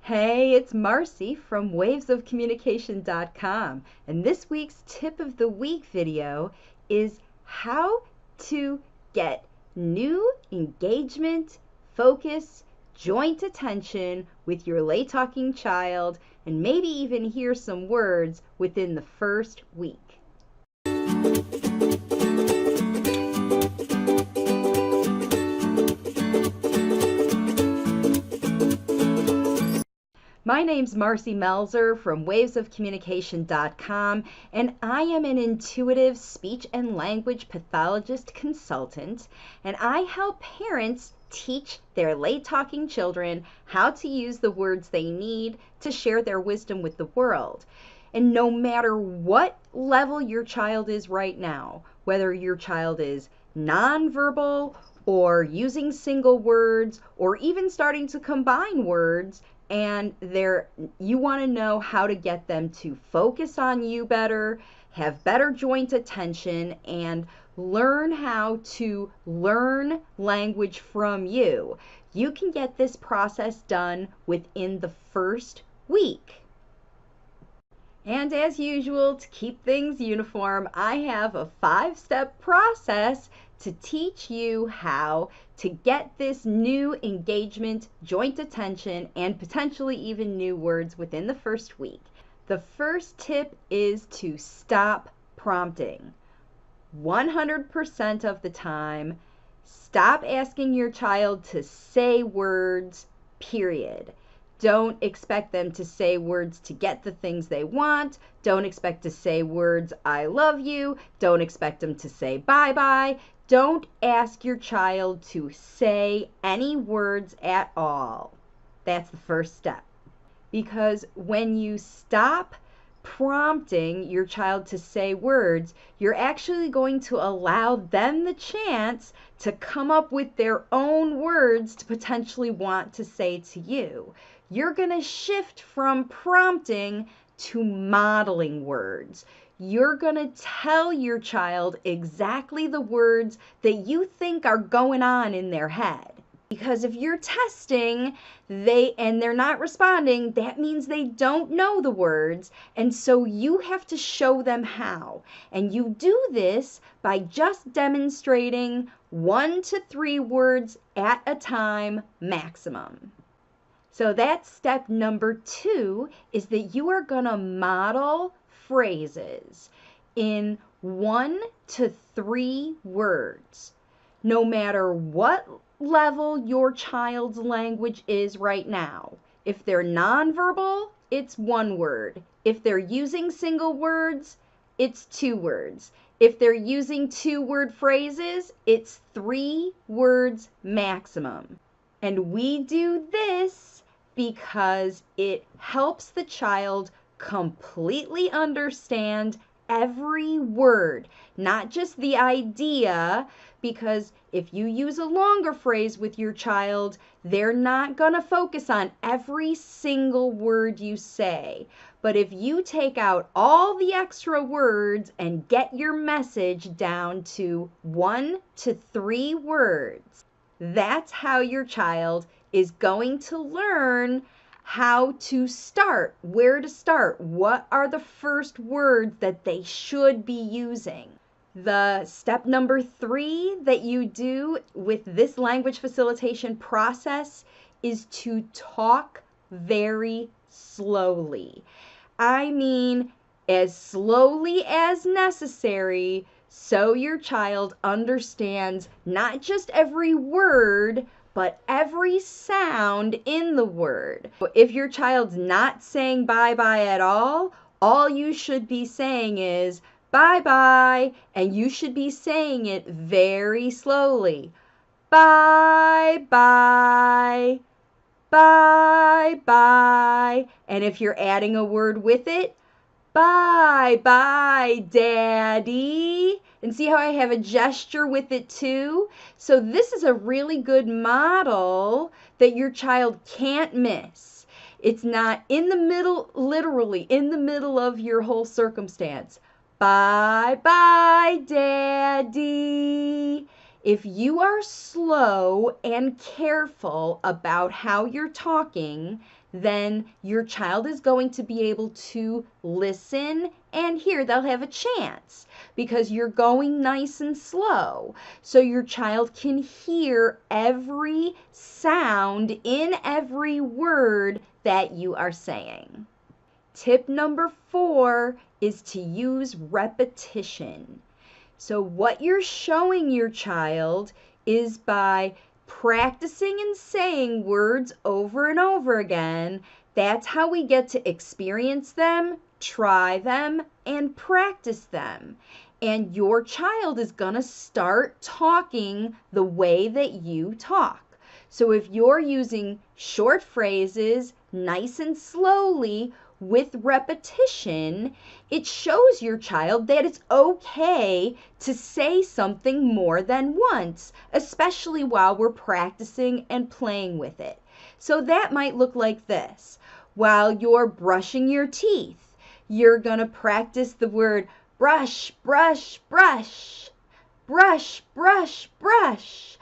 Hey, it's Marcy from wavesofcommunication.com, and this week's tip of the week video is how to get new engagement, focus, joint attention with your late talking child, and maybe even hear some words within the first week. My name's Marcy Melzer from wavesofcommunication.com, and I am an intuitive speech and language pathologist consultant, and I help parents teach their late talking children how to use the words they need to share their wisdom with the world. And no matter what level your child is right now, whether your child is nonverbal or using single words or even starting to combine words, and you want to know how to get them to focus on you better, have better joint attention, and learn how to learn language from you. You can get this process done within the first week. And as usual, to keep things uniform, I have a 5-step process to teach you how to get this new engagement, joint attention, and potentially even new words within the first week. The first tip is to stop prompting. 100% of the time, stop asking your child to say words, period. Don't expect them to say words to get the things they want. Don't expect to say words, I love you. Don't expect them to say bye-bye. Don't ask your child to say any words at all. That's the first step. Because when you stop prompting your child to say words, you're actually going to allow them the chance to come up with their own words to potentially want to say to you. You're going to shift from prompting to modeling words. You're going to tell your child exactly the words that you think are going on in their head. Because if you're testing and they're not responding, that means they don't know the words, and so you have to show them how. And you do this by just demonstrating 1 to 3 words at a time maximum. So that's step number 2, is that you are going to model phrases in 1 to 3 words. No matter what level your child's language is right now. If they're nonverbal, it's 1 word. If they're using single words, it's 2 words. If they're using 2-word phrases, it's 3 words maximum. And we do this because it helps the child completely understand every word, not just the idea, because if you use a longer phrase with your child, they're not going to focus on every single word you say. But if you take out all the extra words and get your message down to 1 to 3 words, that's how your child is going to learn how to start, where to start, what are the first words that they should be using. The step number 3 that you do with this language facilitation process is to talk very slowly. I mean, as slowly as necessary, so your child understands not just every word, but every sound in the word. If your child's not saying bye-bye at all you should be saying is bye-bye, and you should be saying it very slowly. Bye-bye, bye-bye. And if you're adding a word with it, bye-bye, Daddy. And see how I have a gesture with it too? So this is a really good model that your child can't miss. It's not in the middle, literally in the middle of your whole circumstance. Bye-bye, Daddy. If you are slow and careful about how you're talking, then your child is going to be able to listen and hear. They'll have a chance because you're going nice and slow. So your child can hear every sound in every word that you are saying. Tip number 4 is to use repetition. So what you're showing your child is by practicing and saying words over and over again. That's how we get to experience them, try them, and practice them. And your child is going to start talking the way that you talk. So if you're using short phrases, nice and slowly, with repetition, it shows your child that it's okay to say something more than once, especially while we're practicing and playing with it. So that might look like this. While you're brushing your teeth, you're going to practice the word brush, brush, brush, brush, brush, brush,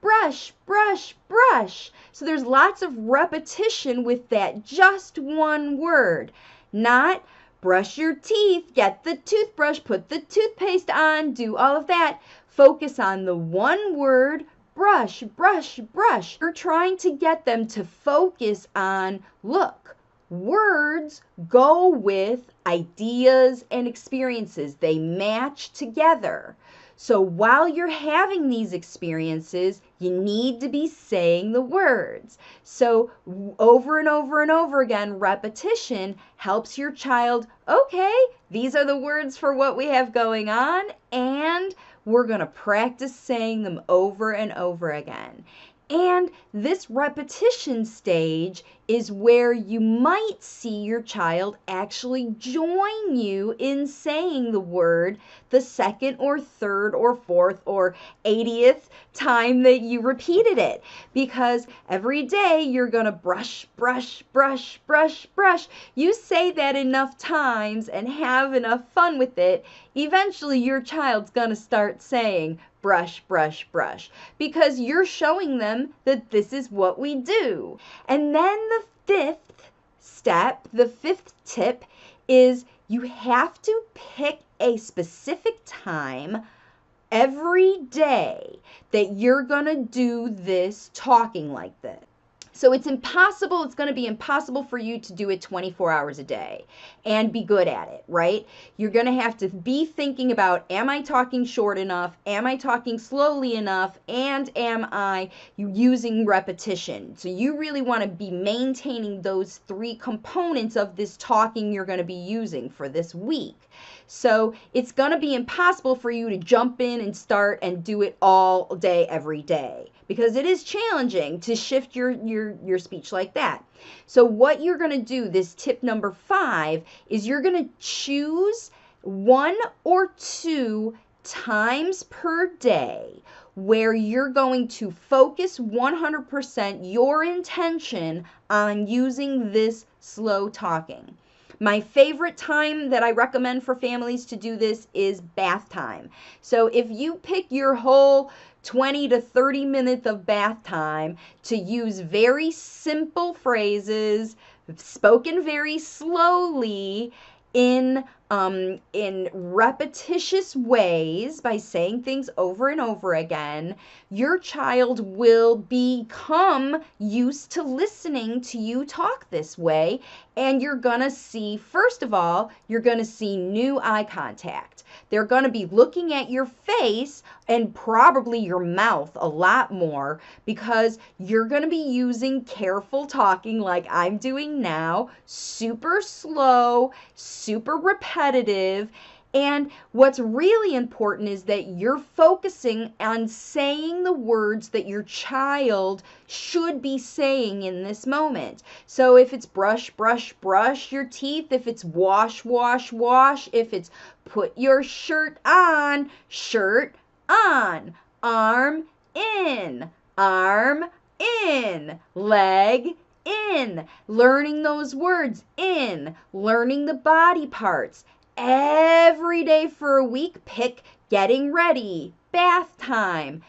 brush, brush, brush. So there's lots of repetition with that just one word. Not brush your teeth, get the toothbrush, put the toothpaste on, do all of that. Focus on the one word, brush, brush, brush. You're trying to get them to focus on, look, words go with ideas and experiences. They match together. So while you're having these experiences, you need to be saying the words. So over and over and over again, repetition helps your child, okay, these are the words for what we have going on, and we're going to practice saying them over and over again. And this repetition stage is where you might see your child actually join you in saying the word the second or third or fourth or 80th time that you repeated it. Because every day you're going to brush, brush, brush, brush, brush. You say that enough times and have enough fun with it, eventually your child's going to start saying brush, brush, brush, because you're showing them that this is what we do. And then the fifth step, the fifth tip is you have to pick a specific time every day that you're going to do this talking like this. So it's going to be impossible for you to do it 24 hours a day and be good at it, right? You're going to have to be thinking about, am I talking short enough? Am I talking slowly enough? And am I using repetition? So you really want to be maintaining those 3 components of this talking you're going to be using for this week. So it's going to be impossible for you to jump in and start and do it all day, every day, because it is challenging to shift your speech like that. So what you're going to do, this tip number 5, is you're going to choose 1 or 2 times per day where you're going to focus 100% your intention on using this slow talking. My favorite time that I recommend for families to do this is bath time. So if you pick your whole 20 to 30 minutes of bath time to use very simple phrases, spoken very slowly, in repetitious ways, by saying things over and over again, your child will become used to listening to you talk this way. And you're going to see, first of all, you're going to see new eye contact. They're going to be looking at your face and probably your mouth a lot more, because you're going to be using careful talking like I'm doing now, super slow, super repetitive. And what's really important is that you're focusing on saying the words that your child should be saying in this moment. So if it's brush, brush, brush your teeth, if it's wash, wash, wash, if it's put your shirt on, arm in, leg in, learning those words in, learning the body parts. Every day for a week, pick getting ready, bath time,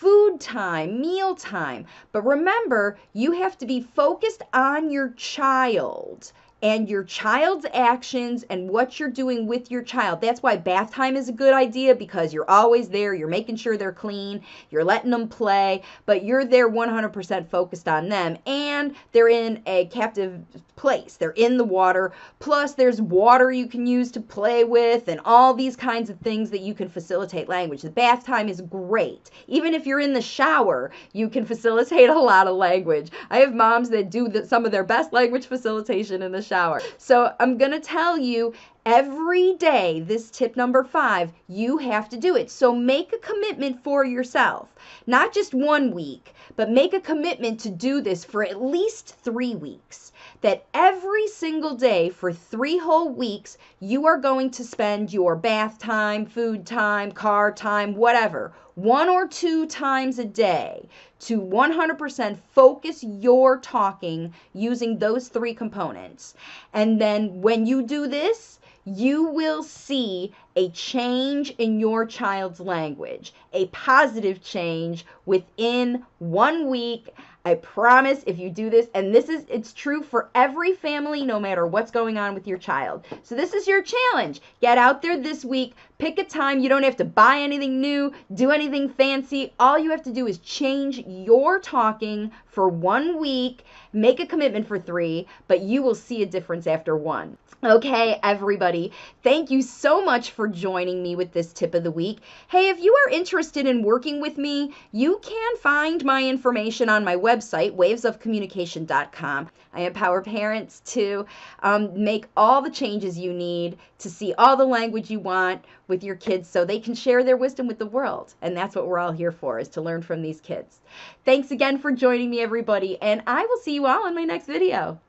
food time, meal time. But remember, you have to be focused on your child and your child's actions and what you're doing with your child. That's why bath time is a good idea, because you're always there. You're making sure they're clean. You're letting them play, but you're there 100% focused on them. And they're in a captive place. They're in the water. Plus, there's water you can use to play with and all these kinds of things that you can facilitate language. The bath time is great. Even if you're in the shower, you can facilitate a lot of language. I have moms that do some of their best language facilitation in the shower. So I'm going to tell you every day, this tip number 5, you have to do it. So make a commitment for yourself, not just 1 week, but make a commitment to do this for at least 3 weeks. That every single day for 3 whole weeks, you are going to spend your bath time, food time, car time, whatever, 1 or 2 times a day to 100% focus your talking using those 3 components. And then when you do this, you will see a change in your child's language, a positive change within 1 week. I promise, if you do this, and it's true for every family, no matter what's going on with your child. So this is your challenge. Get out there this week, pick a time. You don't have to buy anything new, do anything fancy. All you have to do is change your talking for 1 week, make a commitment for 3, but you will see a difference after 1. Okay, everybody, thank you so much for joining me with this tip of the week. Hey, if you are interested in working with me, you can find my information on my website, wavesofcommunication.com. I empower parents to make all the changes you need to see all the language you want with your kids so they can share their wisdom with the world. And that's what we're all here for, is to learn from these kids. Thanks again for joining me, everybody, and I will see you all in my next video.